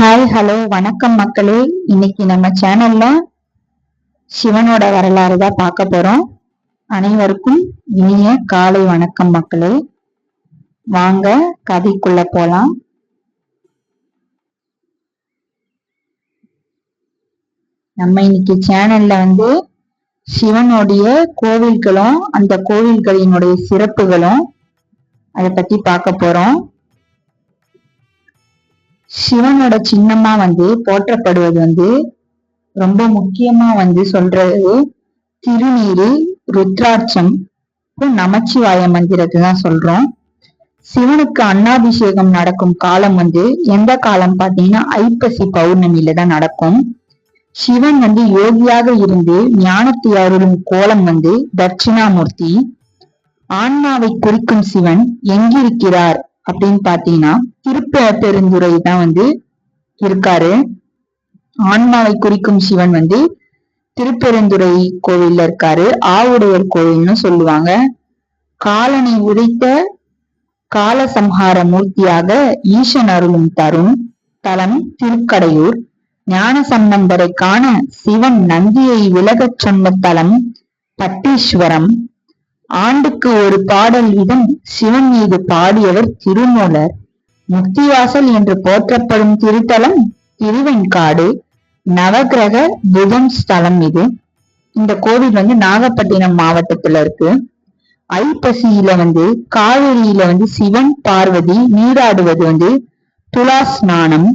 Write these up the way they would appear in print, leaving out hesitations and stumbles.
Hi hello வணக்கம் மக்களே. இன்னைக்கு நம்ம சேனல்ல சிவனோட வரலாறு தான் பார்க்க போறோம். அனைவருக்கும் இனிய காலை வணக்கம் மக்களே. வாங்க கதைக்குள்ள போலாம். நம்ம இன்னைக்கு சேனல்ல சிவனுடைய கோவில்களும் அந்த கோவில்களினுடைய சிறப்புகளும் அதை பத்தி பார்க்க போறோம். சிவனோட சின்னமா போற்றப்படுவது ரொம்ப முக்கியமா சொல்றது திருநீரு, ருத்ராட்சம், நமச்சிவாய மந்திரத்தை தான் சொல்றோம். சிவனுக்கு அன்னாபிஷேகம் நடக்கும் காலம் எந்த காலம் பாத்தீங்கன்னா ஐப்பசி பௌர்ணமியில தான் நடக்கும். சிவன் யோகியாக இருந்து ஞானத்தை அருளும் கோலம் தட்சிணாமூர்த்தி. ஆன்மாவை குறிக்கும் சிவன் எங்கிருக்கிறார் அப்படின்னு பாத்தீங்கன்னா திருப்பெருந்துறை தான் இருக்காரு. ஆன்மாவை குறிக்கும் சிவன் திருப்பெருந்துறை கோவில்ல இருக்காரு. ஆவுடையர் கோவில்னு சொல்லுவாங்க. காலனை உதைத்த காலசம்ஹார மூர்த்தியாக ஈசன் அருளும் தரும் தலம் திருக்கடையூர். ஞான சம்பந்தரை காண சிவன் நந்தியை விலகச் சொன்ன தலம் பட்டீஸ்வரம். ஆண்டுக்கு ஒரு பாடல் வீதம் சிவன் மீது பாடியவர் திருமூலர். முக்திவாசல் என்று போற்றப்படும் திருத்தலம் திருவெண்காடு. நவகிரக புதன் ஸ்தலம் இது. இந்த கோவில் நாகப்பட்டினம் மாவட்டத்துல இருக்கு. ஐப்பசியில காவிரியில சிவன் பார்வதி நீராடுவது துலா ஸ்நானம்.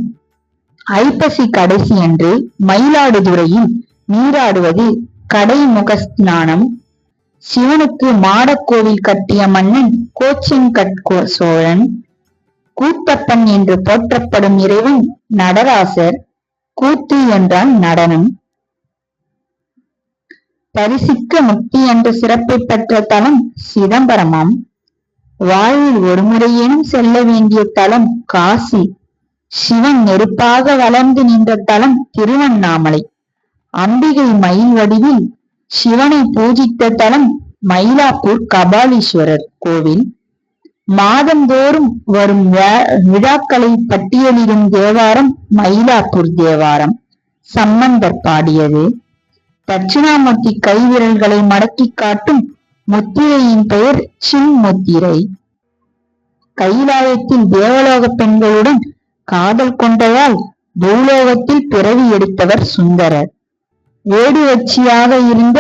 ஐப்பசி கடைசி அன்று மயிலாடுதுறையில் நீராடுவது கடைமுக ஸ்நானம். சிவனுக்கு மாடக்கோவில் கட்டிய மன்னன் கோச்சின்கட் சோழன். கூத்தப்பன் என்று போற்றப்படும் இறைவன் நடராசர். கூத்து என்றால் நடனம். பரிசிக்க முக்தி என்ற சிறப்பை பெற்ற தலம் சிதம்பரமாம். வாழ்வில் ஒரு முறையேனும் செல்ல வேண்டிய தலம் காசி. சிவன் நெருப்பாக வளர்ந்து நின்ற தலம் திருவண்ணாமலை. அம்பிகை மயில் வடிவில் சிவனை பூஜித்த தலம் மயிலாப்பூர் கபாலீஸ்வரர் கோவில். மாதந்தோறும் வரும் விழாக்களை பட்டியலிடும் தேவாரம் மயிலாப்பூர் தேவாரம். சம்பந்தர் பாடியது. தட்சிணாமூர்த்தி கைவிரல்களை மடக்கி காட்டும் முத்திரையின் பெயர் சின் முத்திரை. கைலாயத்தில் தேவலோக பெண்களுடன் காதல் கொண்டதால் பூலோகத்தில் பிறவி எடுத்தவர் சுந்தரர். வேடுவச்சியாக இருந்த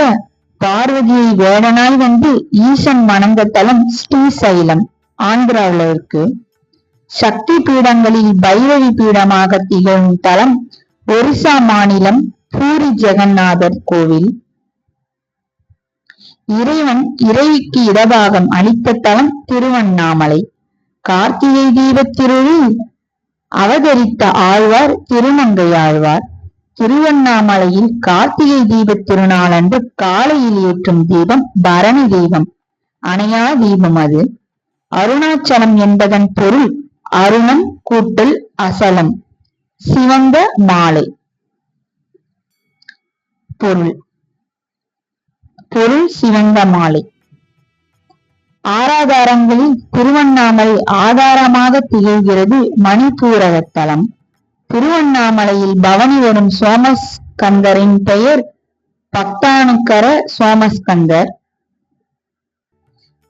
பார்வதியை வேடனாய் ஈசன் மணந்த தலம் ஸ்ரீசைலம் ஆந்திராவில இருக்கு. சக்தி பீடங்களில் பைரவி பீடமாக திகழும் தலம் ஒரிசா மாநிலம் பூரி ஜெகநாதர் கோவில். இறைவன் இறைவிக்கு இடபாகம் அளித்த தலம் திருவண்ணாமலை. கார்த்திகை தீபத்திருளில் அவதரித்த ஆழ்வார் திருமங்கை ஆழ்வார். திருவண்ணாமலையில் கார்த்திகை தீப திருநாள் அன்று காலையில் ஏற்றும் தீபம் பரணி தீபம், அணையா தீபம். அது அருணாச்சலம் என்பதன் பொருள் அருணம் கூட்டல் அசலம், சிவந்த மாலை. பொருள் சிவந்த மாலை. ஆராதாரங்களில் திருவண்ணாமலை ஆதாரமாக திகழ்கிறது. மணிப்பூரகத்தலம். திருவண்ணாமலையில் பவனி வரும் சோமஸ்கந்தரின் பெயர் பக்தானுக்கர சோமஸ்கந்தர்.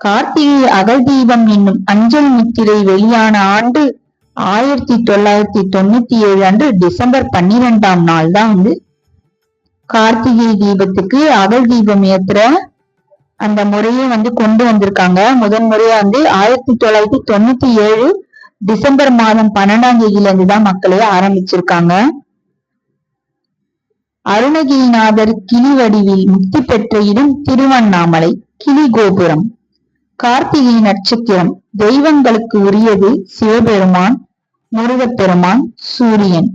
கார்த்திகை அகல் தீபம் என்னும் அஞ்சல் முத்திரை வெளியான ஆண்டு 1997 அன்று டிசம்பர் 12ஆம் நாள் தான் கார்த்திகை தீபத்துக்கு அகல் தீபம் ஏத்துற அந்த முறையை கொண்டு வந்திருக்காங்க. முதன் முறையா 1997 டிசம்பர் மாதம் 12ஆம் தேதியில இருந்துதான் மக்களே ஆரம்பிச்சிருக்காங்க. அருணகிரிநாதர் கிளி வடிவில் முக்தி பெற்ற இடம் திருவண்ணாமலை. கிளி கோபுரம். கார்த்திகை நட்சத்திரம். தெய்வங்களுக்கு உரியது சிவபெருமான், முருகப்பெருமான், சூரியன்.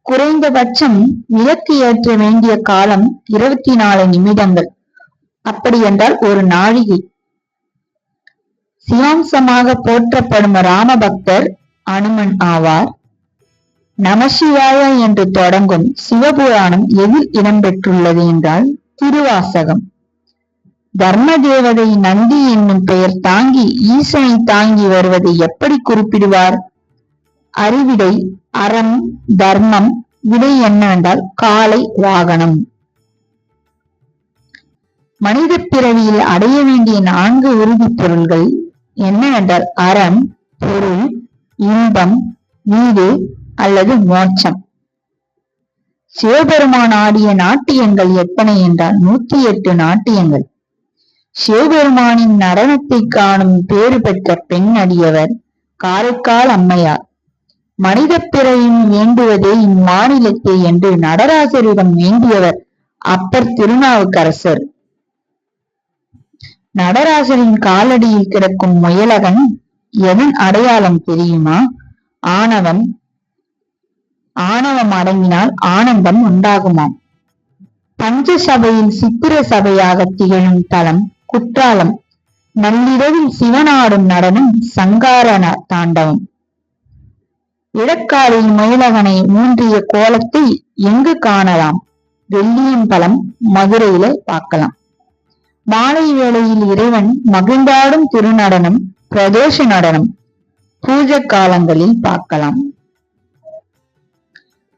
குறைந்தபட்சம் விளக்கு ஏற்ற வேண்டிய காலம் 24 நிமிடங்கள். அப்படி என்றால் ஒரு நாழிகை. சிவாம்சமாக போற்றப்படும் ராமபக்தர் அனுமன் ஆவார். நமசிவாய என்று தொடங்கும் சிவபுராணம் எதில் இடம்பெற்றுள்ளது என்றால் திருவாசகம். தர்ம தேவதை நந்தி என்னும் பெயர் தாங்கி ஈசனை தாங்கி வருவதை எப்படி குறிப்பிடுவார்? அறிவிடை அறம் தர்மம். விடை என்னவென்றால் காளை வாகனம். மனித பிறவியில் அடைய வேண்டிய 4 உறுதிப் பொருள்கள் என்னவென்றால் அறம், பொருள், இன்பம், வீடு அல்லது மோட்சம். சிவபெருமான் ஆடிய நாட்டியங்கள் எத்தனை என்றால் 108 நாட்டியங்கள். சிவபெருமானின் நடனத்தை காணும் பேறு பெற்ற பெண் அடியவர் காரைக்கால் அம்மையார். மனித பிறவியும் வேண்டுவதே இம்மாநிலத்தை என்று நடராசரிடம் வேண்டியவர் அப்பர் திருநாவுக்கரசர். நடராசரின் காலடியில் கிடக்கும் முயலகன் எதன் அடையாளம் தெரியுமா? ஆணவம். ஆணவம் அடங்கினால் ஆனந்தம் உண்டாகுமாம். பஞ்ச சபையில் சித்திர சபையாக திகழும் தலம் குற்றாலம். நள்ளிரவில் சிவனாடும் நடனம் சங்கார தாண்டவம். இடக்காலில் முயலகனை ஊன்றிய கோலத்தை எங்கு காணலாம்? வெள்ளியம்பலம் மதுரையில பார்க்கலாம். மாலை வேளையில் இறைவன் மகிழ்ந்தாடும் திருநடனம் பிரதோஷ நடனம் பூஜை காலங்களில் பார்க்கலாம்.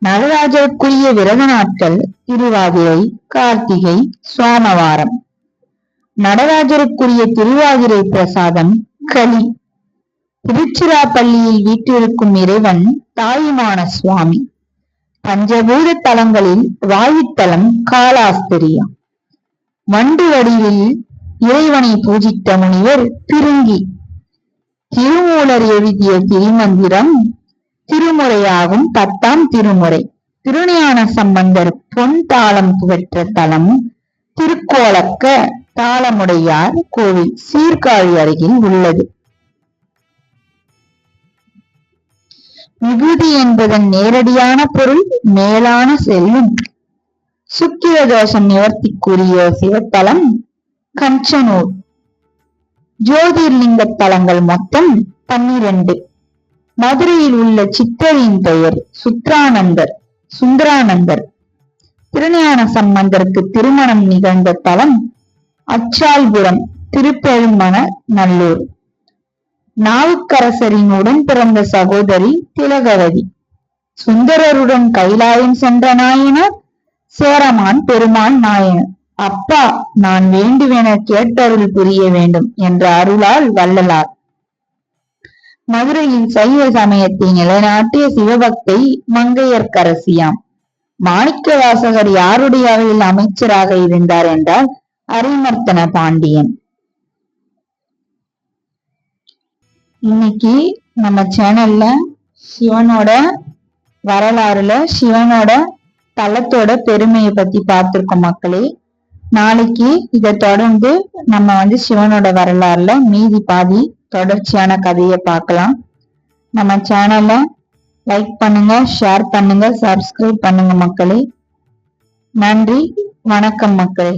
நடராஜருக்குரிய விரத நாட்கள் திருவாதிரை, கார்த்திகை, சோமவாரம். நடராஜருக்குரிய திருவாதிரை பிரசாதம் களி. திருச்சிராப்பள்ளியில் வீற்றிருக்கும் இறைவன் தாயுமான சுவாமி. பஞ்சபூத தலங்களில் வாயுத்தலம் காலாஸ்திரியா. வண்டு வடிவில் இறைவனை பூஜித்த முனிவர் பிருங்கி. திருமூலர் எழுதிய திருமந்திரம் திருமுறையாகும் 10ஆம் திருமுறை. திருஞான சம்பந்தர் பொன் தாளம் பெற்ற தலம் திருக்கோலக்க தாளமுடையார் கோவில் சீர்காழி அருகில் உள்ளது. விபூதி என்பதன் நேரடியான பொருள் மேலான செல்வம். சுக்கிர தோஷம் நிவர்த்திக்குரிய சிவத்தலம் கஞ்சனூர். ஜோதிர்லிங்க தலங்கள் மொத்தம் 12. மதுரையில் உள்ள சித்தரின் பெயர் சுந்தரானந்தர். திருஞான சம்பந்தருக்கு திருமணம் நிகழ்ந்த தலம் அச்சால்புரம் திருப்பெருமண நல்லூர். நாவுக்கரசரின் உடன் பிறந்த சகோதரி திலகவதி. சுந்தரருடன் கைலாயம் சென்ற நாயனார் சேரமான் பெருமான் நாயனர். அப்பா, நான் வேண்டுவென கேட்டருள் புரிய வேண்டும் என்ற அருளால் வள்ளலார். மதுரையில் சைவ சமயத்தை நிலைநாட்டிய சிவபக்தை மங்கையர்க்கரசியாம். மாணிக்க வாசகர் யாருடைய அவையில் அமைச்சராக இருந்தார் என்றால் அரிமர்த்தன பாண்டியன். இன்னைக்கு நம்ம சேனல்ல சிவனோட வரலாறுல சிவனோட தலத்தோட பெருமையை பத்தி பார்த்திருக்கோம் மக்களே. நாளைக்கு இதை தொடர்ந்து நம்ம சிவனோட வரலாறுல மீதி பாதி தொடர்ச்சியான கதையை பார்க்கலாம். நம்ம சேனலை லைக் பண்ணுங்க, ஷேர் பண்ணுங்க, சப்ஸ்கிரைப் பண்ணுங்க மக்களே. நன்றி, வணக்கம் மக்களே.